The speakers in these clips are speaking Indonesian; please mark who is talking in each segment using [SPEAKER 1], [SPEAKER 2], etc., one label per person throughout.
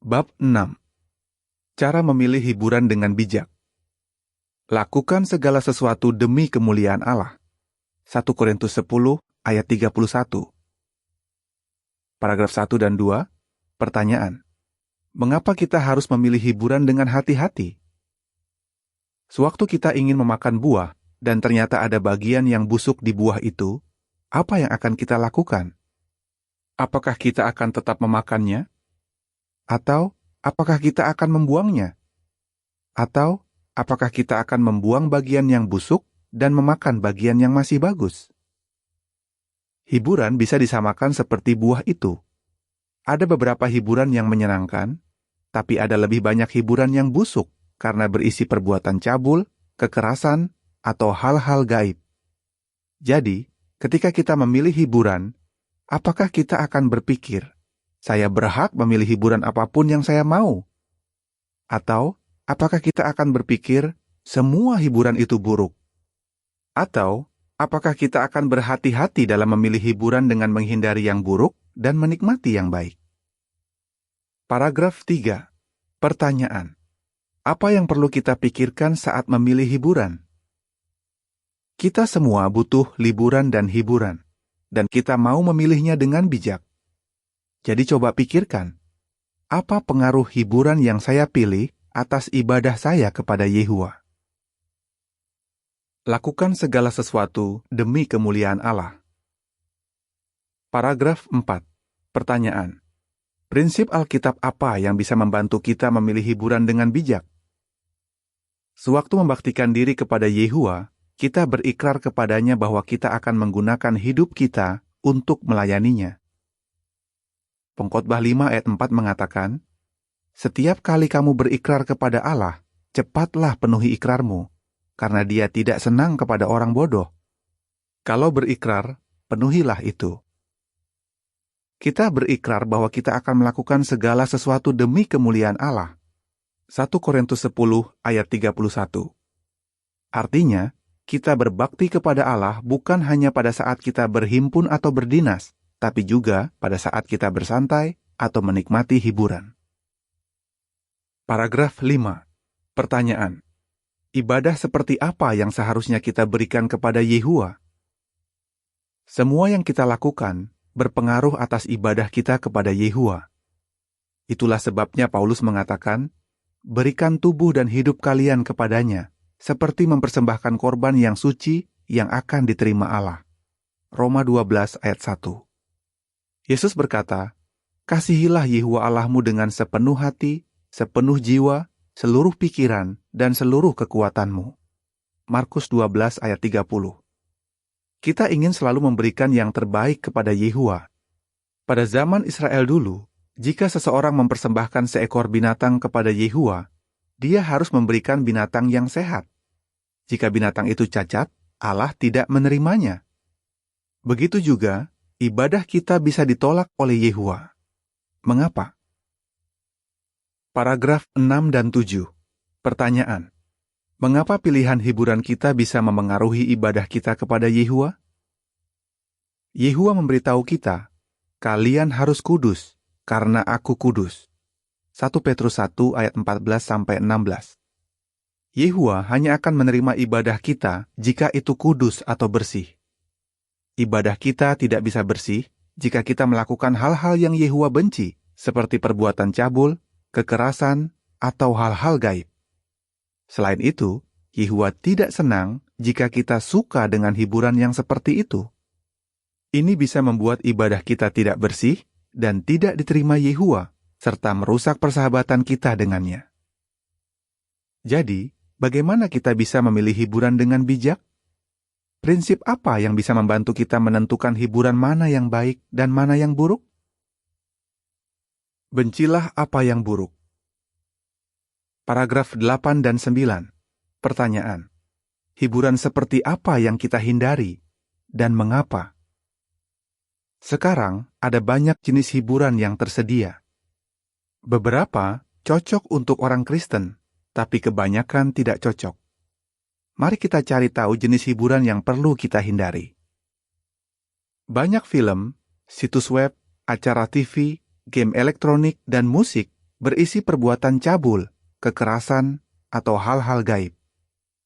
[SPEAKER 1] Bab 6. Cara memilih hiburan dengan bijak. Lakukan segala sesuatu demi kemuliaan Allah. 1 Korintus 10 ayat 31. Paragraf 1 dan 2. Pertanyaan. Mengapa kita harus memilih hiburan dengan hati-hati? Sewaktu kita ingin memakan buah, dan ternyata ada bagian yang busuk di buah itu, apa yang akan kita lakukan? Apakah kita akan tetap memakannya? Atau apakah kita akan membuangnya? Atau apakah kita akan membuang bagian yang busuk dan memakan bagian yang masih bagus? Hiburan bisa disamakan seperti buah itu. Ada beberapa hiburan yang menyenangkan, tapi ada lebih banyak hiburan yang busuk karena berisi perbuatan cabul, kekerasan, atau hal-hal gaib. Jadi, ketika kita memilih hiburan, apakah kita akan berpikir, saya berhak memilih hiburan apapun yang saya mau? Atau, apakah kita akan berpikir, semua hiburan itu buruk? Atau, apakah kita akan berhati-hati dalam memilih hiburan dengan menghindari yang buruk dan menikmati yang baik? Paragraf 3. Pertanyaan. Apa yang perlu kita pikirkan saat memilih hiburan? Kita semua butuh liburan dan hiburan, dan kita mau memilihnya dengan bijak. Jadi coba pikirkan, apa pengaruh hiburan yang saya pilih atas ibadah saya kepada Yehuwa? Lakukan segala sesuatu demi kemuliaan Allah. Paragraf 4. Pertanyaan. Prinsip Alkitab apa yang bisa membantu kita memilih hiburan dengan bijak? Sewaktu membaktikan diri kepada Yehuwa, kita berikrar kepadanya bahwa kita akan menggunakan hidup kita untuk melayaninya. Pengkhotbah 5 ayat 4 mengatakan, setiap kali kamu berikrar kepada Allah, cepatlah penuhi ikrarmu, karena Dia tidak senang kepada orang bodoh. Kalau berikrar, penuhilah itu. Kita berikrar bahwa kita akan melakukan segala sesuatu demi kemuliaan Allah. 1 Korintus 10 ayat 31. Artinya, kita berbakti kepada Allah bukan hanya pada saat kita berhimpun atau berdinas, tapi juga pada saat kita bersantai atau menikmati hiburan. Paragraf 5. Pertanyaan. Ibadah seperti apa yang seharusnya kita berikan kepada Yehuwa? Semua yang kita lakukan berpengaruh atas ibadah kita kepada Yehuwa. Itulah sebabnya Paulus mengatakan, berikan tubuh dan hidup kalian kepadanya, seperti mempersembahkan korban yang suci yang akan diterima Allah. Roma 12 ayat 1. Yesus berkata, kasihilah Yehuwa Allahmu dengan sepenuh hati, sepenuh jiwa, seluruh pikiran, dan seluruh kekuatanmu. Markus 12 ayat 30. Kita ingin selalu memberikan yang terbaik kepada Yehuwa. Pada zaman Israel dulu, jika seseorang mempersembahkan seekor binatang kepada Yehuwa, dia harus memberikan binatang yang sehat. Jika binatang itu cacat, Allah tidak menerimanya. Begitu juga, ibadah kita bisa ditolak oleh Yehuwa. Mengapa? Paragraf 6 dan 7. Pertanyaan. Mengapa pilihan hiburan kita bisa memengaruhi ibadah kita kepada Yehuwa? Yehuwa memberitahu kita, kalian harus kudus, karena aku kudus. 1 Petrus 1 ayat 14-16. Yehuwa hanya akan menerima ibadah kita jika itu kudus atau bersih. Ibadah kita tidak bisa bersih jika kita melakukan hal-hal yang Yehuwa benci, seperti perbuatan cabul, kekerasan, atau hal-hal gaib. Selain itu, Yehuwa tidak senang jika kita suka dengan hiburan yang seperti itu. Ini bisa membuat ibadah kita tidak bersih dan tidak diterima Yehuwa, serta merusak persahabatan kita dengannya. Jadi, bagaimana kita bisa memilih hiburan dengan bijak? Prinsip apa yang bisa membantu kita menentukan hiburan mana yang baik dan mana yang buruk? Bencilah apa yang buruk. Paragraf 8 dan 9. Pertanyaan. Hiburan seperti apa yang kita hindari dan mengapa? Sekarang ada banyak jenis hiburan yang tersedia. Beberapa cocok untuk orang Kristen, tapi kebanyakan tidak cocok. Mari kita cari tahu jenis hiburan yang perlu kita hindari. Banyak film, situs web, acara TV, game elektronik, dan musik berisi perbuatan cabul, kekerasan, atau hal-hal gaib.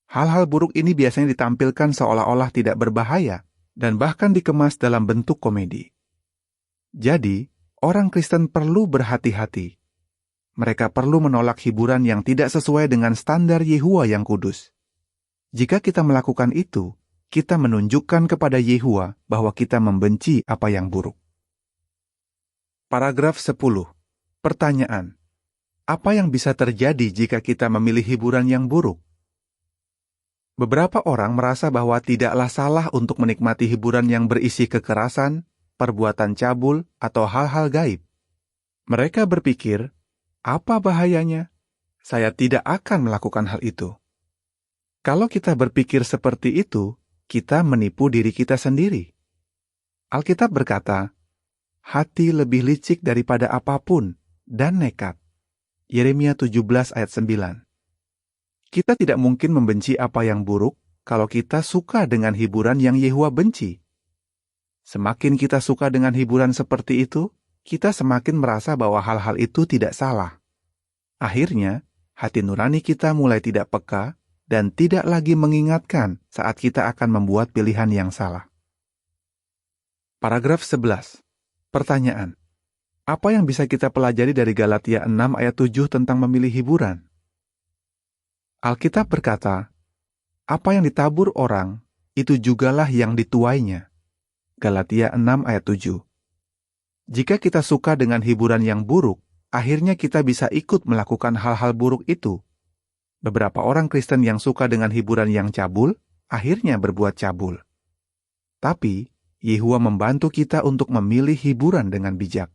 [SPEAKER 1] Hal-hal buruk ini biasanya ditampilkan seolah-olah tidak berbahaya dan bahkan dikemas dalam bentuk komedi. Jadi, orang Kristen perlu berhati-hati. Mereka perlu menolak hiburan yang tidak sesuai dengan standar Yehuwa yang kudus. Jika kita melakukan itu, kita menunjukkan kepada Yehuwa bahwa kita membenci apa yang buruk. Paragraf 10. Pertanyaan. Apa yang bisa terjadi jika kita memilih hiburan yang buruk? Beberapa orang merasa bahwa tidaklah salah untuk menikmati hiburan yang berisi kekerasan, perbuatan cabul, atau hal-hal gaib. Mereka berpikir, apa bahayanya? Saya tidak akan melakukan hal itu. Kalau kita berpikir seperti itu, kita menipu diri kita sendiri. Alkitab berkata, hati lebih licik daripada apapun dan nekat. Yeremia 17 ayat 9. Kita tidak mungkin membenci apa yang buruk kalau kita suka dengan hiburan yang Yehuwa benci. Semakin kita suka dengan hiburan seperti itu, kita semakin merasa bahwa hal-hal itu tidak salah. Akhirnya, hati nurani kita mulai tidak peka dan tidak lagi mengingatkan saat kita akan membuat pilihan yang salah. Paragraf 11. Pertanyaan. Apa yang bisa kita pelajari dari Galatia 6 ayat 7 tentang memilih hiburan? Alkitab berkata, apa yang ditabur orang, itu jugalah yang dituainya. Galatia 6 ayat 7. Jika kita suka dengan hiburan yang buruk, akhirnya kita bisa ikut melakukan hal-hal buruk itu. Beberapa orang Kristen yang suka dengan hiburan yang cabul, akhirnya berbuat cabul. Tapi, Yehuwa membantu kita untuk memilih hiburan dengan bijak.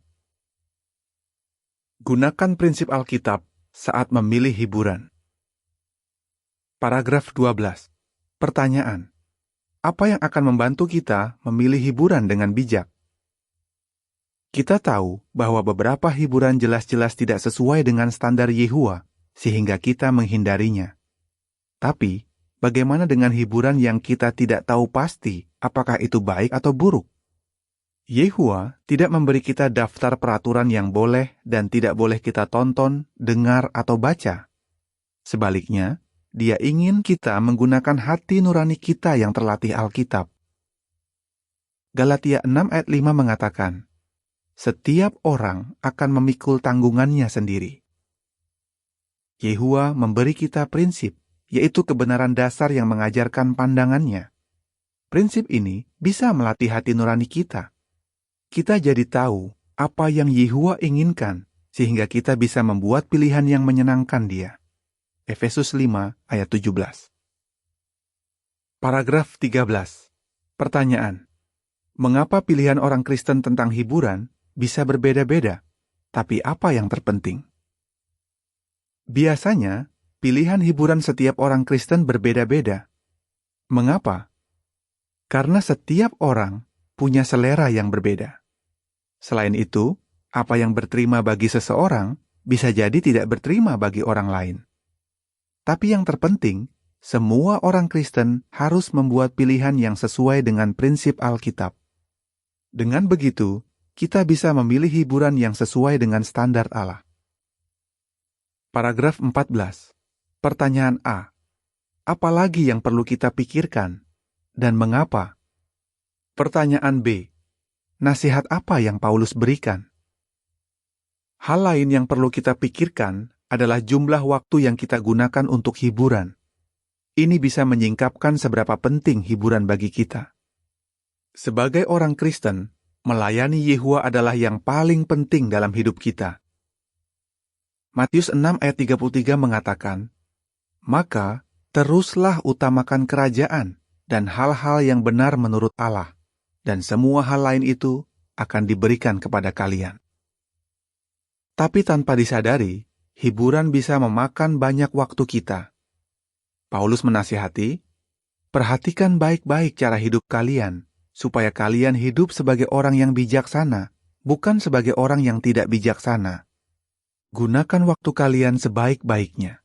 [SPEAKER 1] Gunakan prinsip Alkitab saat memilih hiburan. Paragraf 12. Pertanyaan. Apa yang akan membantu kita memilih hiburan dengan bijak? Kita tahu bahwa beberapa hiburan jelas-jelas tidak sesuai dengan standar Yehuwa, sehingga kita menghindarinya. Tapi, bagaimana dengan hiburan yang kita tidak tahu pasti apakah itu baik atau buruk? Yehuwa tidak memberi kita daftar peraturan yang boleh dan tidak boleh kita tonton, dengar, atau baca. Sebaliknya, Dia ingin kita menggunakan hati nurani kita yang terlatih Alkitab. Galatia 6 ayat 5 mengatakan, setiap orang akan memikul tanggungannya sendiri. Yehuwa memberi kita prinsip, yaitu kebenaran dasar yang mengajarkan pandangannya. Prinsip ini bisa melatih hati nurani kita. Kita jadi tahu apa yang Yehuwa inginkan, sehingga kita bisa membuat pilihan yang menyenangkan Dia. Efesus 5 ayat 17. Paragraf 13. Pertanyaan. Mengapa pilihan orang Kristen tentang hiburan bisa berbeda-beda? Tapi apa yang terpenting? Biasanya, pilihan hiburan setiap orang Kristen berbeda-beda. Mengapa? Karena setiap orang punya selera yang berbeda. Selain itu, apa yang berterima bagi seseorang bisa jadi tidak berterima bagi orang lain. Tapi yang terpenting, semua orang Kristen harus membuat pilihan yang sesuai dengan prinsip Alkitab. Dengan begitu, kita bisa memilih hiburan yang sesuai dengan standar Allah. Paragraf 14. Pertanyaan A. Apa lagi yang perlu kita pikirkan? Dan mengapa? Pertanyaan B. Nasihat apa yang Paulus berikan? Hal lain yang perlu kita pikirkan adalah jumlah waktu yang kita gunakan untuk hiburan. Ini bisa menyingkapkan seberapa penting hiburan bagi kita. Sebagai orang Kristen, melayani Yehuwa adalah yang paling penting dalam hidup kita. Matius 6 ayat 33 mengatakan, maka teruslah utamakan kerajaan dan hal-hal yang benar menurut Allah, dan semua hal lain itu akan diberikan kepada kalian. Tapi tanpa disadari, hiburan bisa memakan banyak waktu kita. Paulus menasihati, perhatikan baik-baik cara hidup kalian, supaya kalian hidup sebagai orang yang bijaksana, bukan sebagai orang yang tidak bijaksana. Gunakan waktu kalian sebaik-baiknya.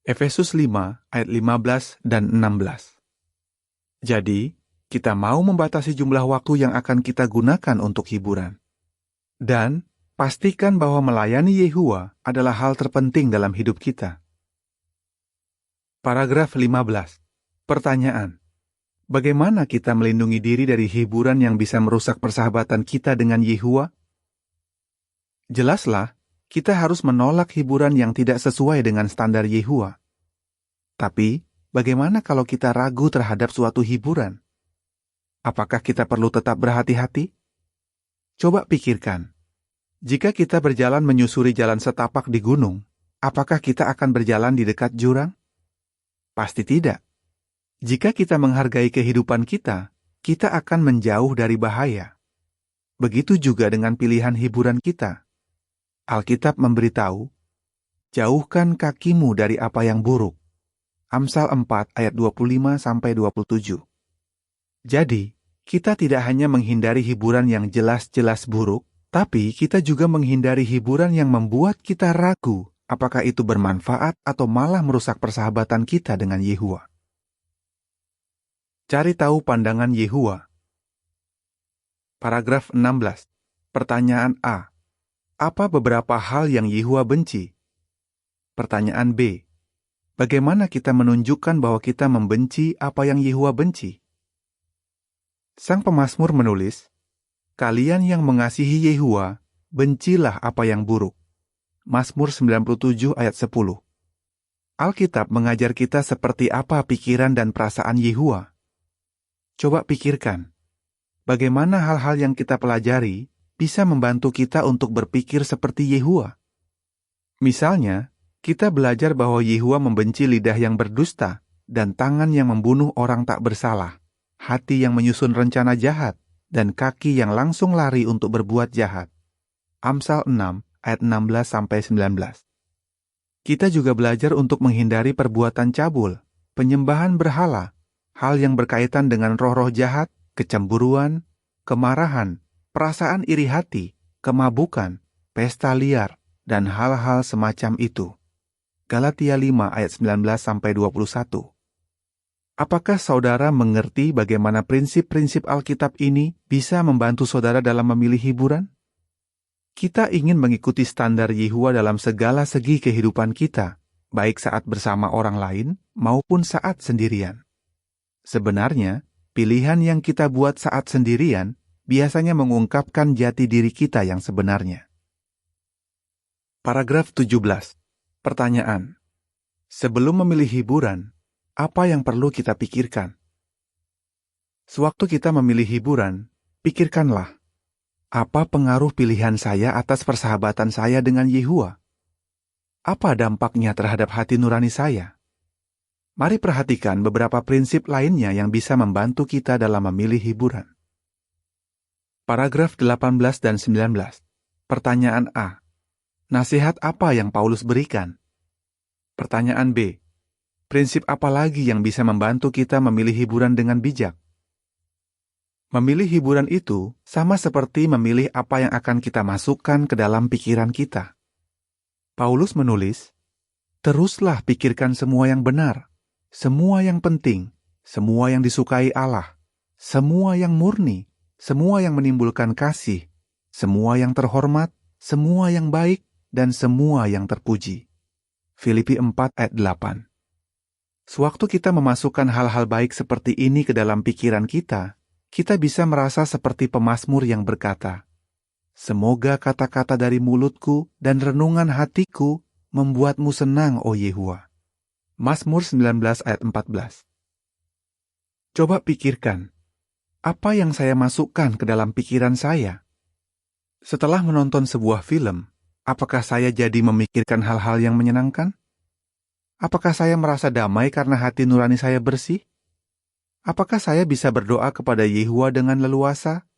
[SPEAKER 1] Efesus 5 ayat 15 dan 16. Jadi, kita mau membatasi jumlah waktu yang akan kita gunakan untuk hiburan. Dan pastikan bahwa melayani Yehuwa adalah hal terpenting dalam hidup kita. Paragraf 15. Pertanyaan. Bagaimana kita melindungi diri dari hiburan yang bisa merusak persahabatan kita dengan Yehuwa? Jelaslah, kita harus menolak hiburan yang tidak sesuai dengan standar Yehuwa. Tapi, bagaimana kalau kita ragu terhadap suatu hiburan? Apakah kita perlu tetap berhati-hati? Coba pikirkan. Jika kita berjalan menyusuri jalan setapak di gunung, apakah kita akan berjalan di dekat jurang? Pasti tidak. Jika kita menghargai kehidupan kita, kita akan menjauh dari bahaya. Begitu juga dengan pilihan hiburan kita. Alkitab memberitahu, jauhkan kakimu dari apa yang buruk. Amsal 4 ayat 25-27. Jadi, kita tidak hanya menghindari hiburan yang jelas-jelas buruk, tapi kita juga menghindari hiburan yang membuat kita ragu apakah itu bermanfaat atau malah merusak persahabatan kita dengan Yehuwa. Cari tahu pandangan Yehuwa. Paragraf 16. Pertanyaan A. Apa beberapa hal yang Yehuwa benci? Pertanyaan B. Bagaimana kita menunjukkan bahwa kita membenci apa yang Yehuwa benci? Sang pemazmur menulis, kalian yang mengasihi Yehuwa, bencilah apa yang buruk. Mazmur 97 ayat 10. Alkitab mengajar kita seperti apa pikiran dan perasaan Yehuwa. Coba pikirkan, bagaimana hal-hal yang kita pelajari bisa membantu kita untuk berpikir seperti Yehuwa. Misalnya, kita belajar bahwa Yehuwa membenci lidah yang berdusta dan tangan yang membunuh orang tak bersalah, hati yang menyusun rencana jahat, dan kaki yang langsung lari untuk berbuat jahat. Amsal 6 ayat 16-19. Kita juga belajar untuk menghindari perbuatan cabul, penyembahan berhala, hal yang berkaitan dengan roh-roh jahat, kecemburuan, kemarahan, perasaan iri hati, kemabukan, pesta liar, dan hal-hal semacam itu. Galatia 5 ayat 19-21. Apakah saudara mengerti bagaimana prinsip-prinsip Alkitab ini bisa membantu saudara dalam memilih hiburan? Kita ingin mengikuti standar Yehuwa dalam segala segi kehidupan kita, baik saat bersama orang lain maupun saat sendirian. Sebenarnya, pilihan yang kita buat saat sendirian biasanya mengungkapkan jati diri kita yang sebenarnya. Paragraf 17. Pertanyaan. Sebelum memilih hiburan, apa yang perlu kita pikirkan? Sewaktu kita memilih hiburan, pikirkanlah, apa pengaruh pilihan saya atas persahabatan saya dengan Yehuwa? Apa dampaknya terhadap hati nurani saya? Mari perhatikan beberapa prinsip lainnya yang bisa membantu kita dalam memilih hiburan. Paragraf 18 dan 19. Pertanyaan A. Nasihat apa yang Paulus berikan? Pertanyaan B. Prinsip apa lagi yang bisa membantu kita memilih hiburan dengan bijak? Memilih hiburan itu sama seperti memilih apa yang akan kita masukkan ke dalam pikiran kita. Paulus menulis, teruslah pikirkan semua yang benar, semua yang penting, semua yang disukai Allah, semua yang murni, semua yang menimbulkan kasih, semua yang terhormat, semua yang baik, dan semua yang terpuji. Filipi 4 ayat 8. Sewaktu kita memasukkan hal-hal baik seperti ini ke dalam pikiran kita bisa merasa seperti pemazmur yang berkata, semoga kata-kata dari mulutku dan renungan hatiku membuatmu senang, oh Yehuwa. Mazmur 19 ayat 14. Coba pikirkan, apa yang saya masukkan ke dalam pikiran saya? Setelah menonton sebuah film, apakah saya jadi memikirkan hal-hal yang menyenangkan? Apakah saya merasa damai karena hati nurani saya bersih? Apakah saya bisa berdoa kepada Yehuwa dengan leluasa?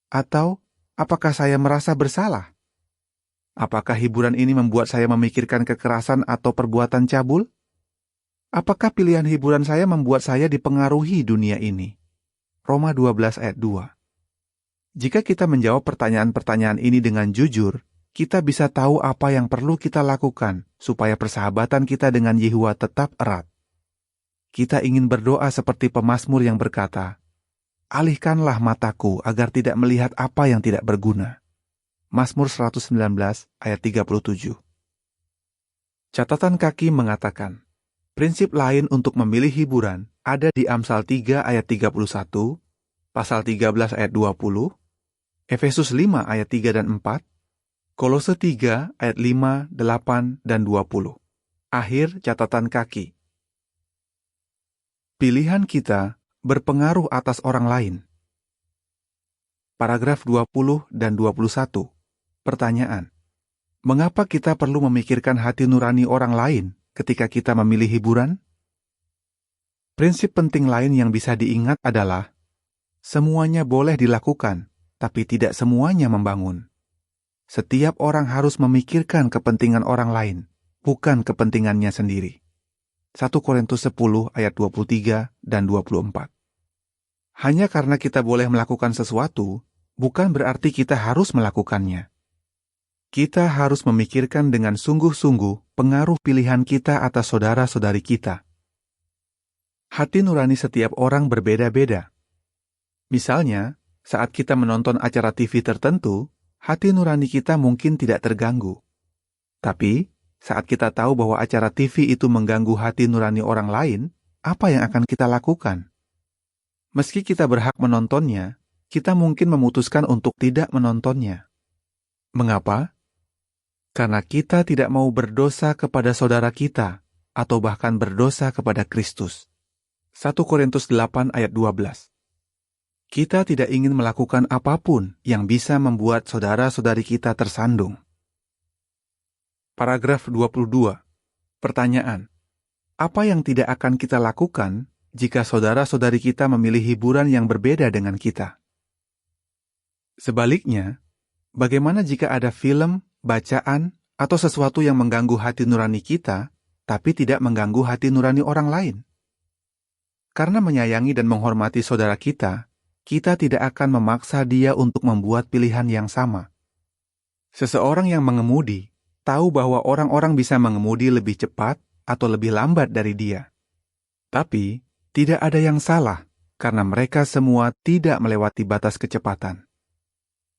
[SPEAKER 1] Atau apakah saya merasa bersalah? Apakah hiburan ini membuat saya memikirkan kekerasan atau perbuatan cabul? Apakah pilihan hiburan saya membuat saya dipengaruhi dunia ini? Roma 12 ayat 2. Jika kita menjawab pertanyaan-pertanyaan ini dengan jujur, kita bisa tahu apa yang perlu kita lakukan supaya persahabatan kita dengan Yehuwa tetap erat. Kita ingin berdoa seperti pemazmur yang berkata, alihkanlah mataku agar tidak melihat apa yang tidak berguna. Mazmur 119 ayat 37. Catatan kaki mengatakan, prinsip lain untuk memilih hiburan ada di Amsal 3 ayat 31, Pasal 13 ayat 20, Efesus 5 ayat 3 dan 4, Kolose 3 ayat 5, 8, dan 20. Akhir catatan kaki. Pilihan kita berpengaruh atas orang lain. Paragraf 20 dan 21. Pertanyaan. Mengapa kita perlu memikirkan hati nurani orang lain ketika kita memilih hiburan? Prinsip penting lain yang bisa diingat adalah semuanya boleh dilakukan, tapi tidak semuanya membangun. Setiap orang harus memikirkan kepentingan orang lain, bukan kepentingannya sendiri. 1 Korintus 10 ayat 23 dan 24. Hanya karena kita boleh melakukan sesuatu, bukan berarti kita harus melakukannya. Kita harus memikirkan dengan sungguh-sungguh pengaruh pilihan kita atas saudara-saudari kita. Hati nurani setiap orang berbeda-beda. Misalnya, saat kita menonton acara TV tertentu, hati nurani kita mungkin tidak terganggu. Tapi, saat kita tahu bahwa acara TV itu mengganggu hati nurani orang lain, apa yang akan kita lakukan? Meski kita berhak menontonnya, kita mungkin memutuskan untuk tidak menontonnya. Mengapa? Karena kita tidak mau berdosa kepada saudara kita, atau bahkan berdosa kepada Kristus. 1 Korintus 8 ayat 12. Kita tidak ingin melakukan apapun yang bisa membuat saudara-saudari kita tersandung. Paragraf 22. Pertanyaan. Apa yang tidak akan kita lakukan jika saudara-saudari kita memilih hiburan yang berbeda dengan kita? Sebaliknya, bagaimana jika ada film, bacaan, atau sesuatu yang mengganggu hati nurani kita, tapi tidak mengganggu hati nurani orang lain? Karena menyayangi dan menghormati saudara kita tidak akan memaksa dia untuk membuat pilihan yang sama. Seseorang yang mengemudi tahu bahwa orang-orang bisa mengemudi lebih cepat atau lebih lambat dari dia. Tapi, tidak ada yang salah karena mereka semua tidak melewati batas kecepatan.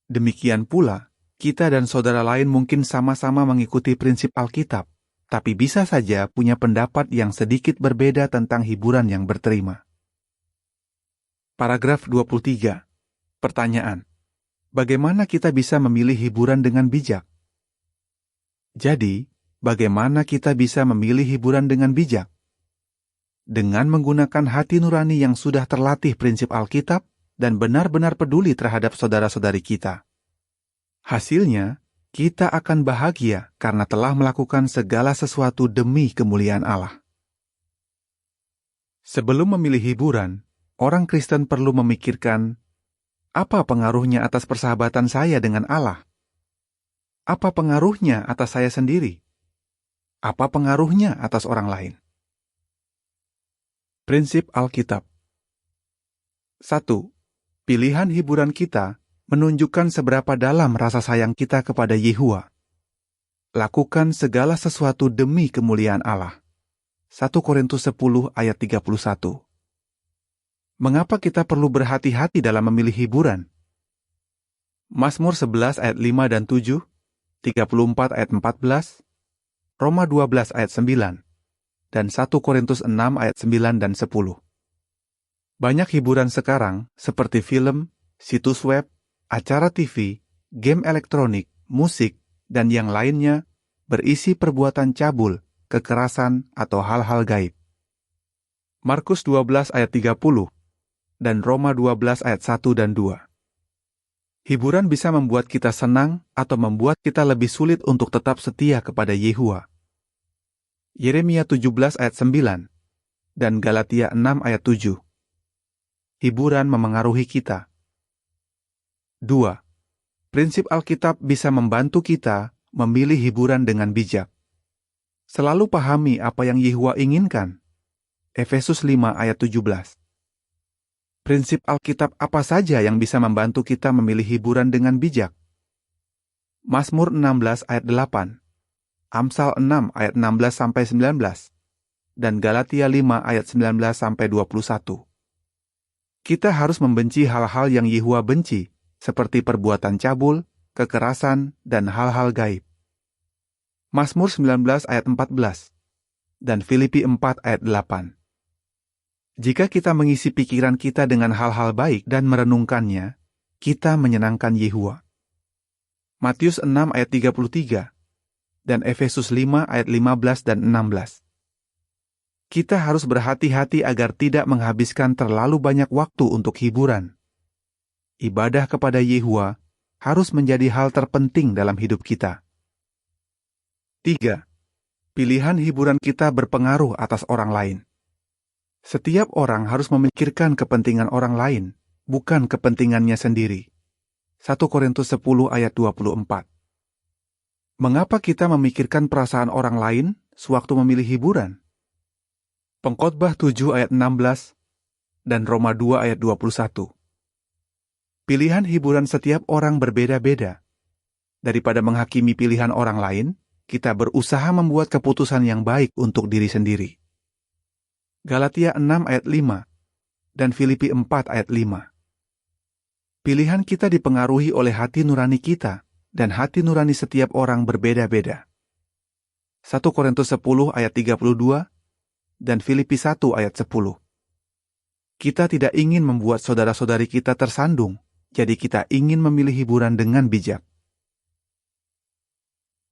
[SPEAKER 1] Demikian pula, kita dan saudara lain mungkin sama-sama mengikuti prinsip Alkitab, tapi bisa saja punya pendapat yang sedikit berbeda tentang hiburan yang berterima. Paragraf 23. Pertanyaan. Bagaimana kita bisa memilih hiburan dengan bijak? Jadi, bagaimana kita bisa memilih hiburan dengan bijak? Dengan menggunakan hati nurani yang sudah terlatih prinsip Alkitab dan benar-benar peduli terhadap saudara-saudari kita. Hasilnya, kita akan bahagia karena telah melakukan segala sesuatu demi kemuliaan Allah. Sebelum memilih hiburan, orang Kristen perlu memikirkan, apa pengaruhnya atas persahabatan saya dengan Allah? Apa pengaruhnya atas saya sendiri? Apa pengaruhnya atas orang lain? Prinsip Alkitab. 1. Pilihan hiburan kita menunjukkan seberapa dalam rasa sayang kita kepada Yehua. Lakukan segala sesuatu demi kemuliaan Allah. 1 Korintus 10 ayat 31. Mengapa kita perlu berhati-hati dalam memilih hiburan? Mazmur 11 ayat 5 dan 7, 34 ayat 14, Roma 12 ayat 9, dan 1 Korintus 6 ayat 9 dan 10. Banyak hiburan sekarang, seperti film, situs web, acara TV, game elektronik, musik, dan yang lainnya, berisi perbuatan cabul, kekerasan, atau hal-hal gaib. Markus 12 ayat 30, dan Roma 12 ayat 1 dan 2. Hiburan bisa membuat kita senang atau membuat kita lebih sulit untuk tetap setia kepada Yehua. Yeremia 17 ayat 9 dan Galatia 6 ayat 7. Hiburan memengaruhi kita. 2. Prinsip Alkitab bisa membantu kita memilih hiburan dengan bijak. Selalu pahami apa yang Yehua inginkan. Efesus 5 ayat 17. Prinsip Alkitab apa saja yang bisa membantu kita memilih hiburan dengan bijak? Mazmur 16 ayat 8, Amsal 6 ayat 16-19, dan Galatia 5 ayat 19-21. Kita harus membenci hal-hal yang Yehua benci, seperti perbuatan cabul, kekerasan, dan hal-hal gaib. Mazmur 19 ayat 14 dan Filipi 4 ayat 8. Jika kita mengisi pikiran kita dengan hal-hal baik dan merenungkannya, kita menyenangkan Yehua. Matius 6 ayat 33 dan Efesus 5 ayat 15 dan 16. Kita harus berhati-hati agar tidak menghabiskan terlalu banyak waktu untuk hiburan. Ibadah kepada Yehua harus menjadi hal terpenting dalam hidup kita. 3. Pilihan hiburan kita berpengaruh atas orang lain. Setiap orang harus memikirkan kepentingan orang lain, bukan kepentingannya sendiri. 1 Korintus 10 ayat 24. Mengapa kita memikirkan perasaan orang lain sewaktu memilih hiburan? Pengkhotbah 7 ayat 16 dan Roma 2 ayat 21. Pilihan hiburan setiap orang berbeda-beda. Daripada menghakimi pilihan orang lain, kita berusaha membuat keputusan yang baik untuk diri sendiri. Galatia 6 ayat 5 dan Filipi 4 ayat 5. Pilihan kita dipengaruhi oleh hati nurani kita, dan hati nurani setiap orang berbeda-beda. 1 Korintus 10 ayat 32 dan Filipi 1 ayat 10. Kita tidak ingin membuat saudara-saudari kita tersandung, jadi kita ingin memilih hiburan dengan bijak.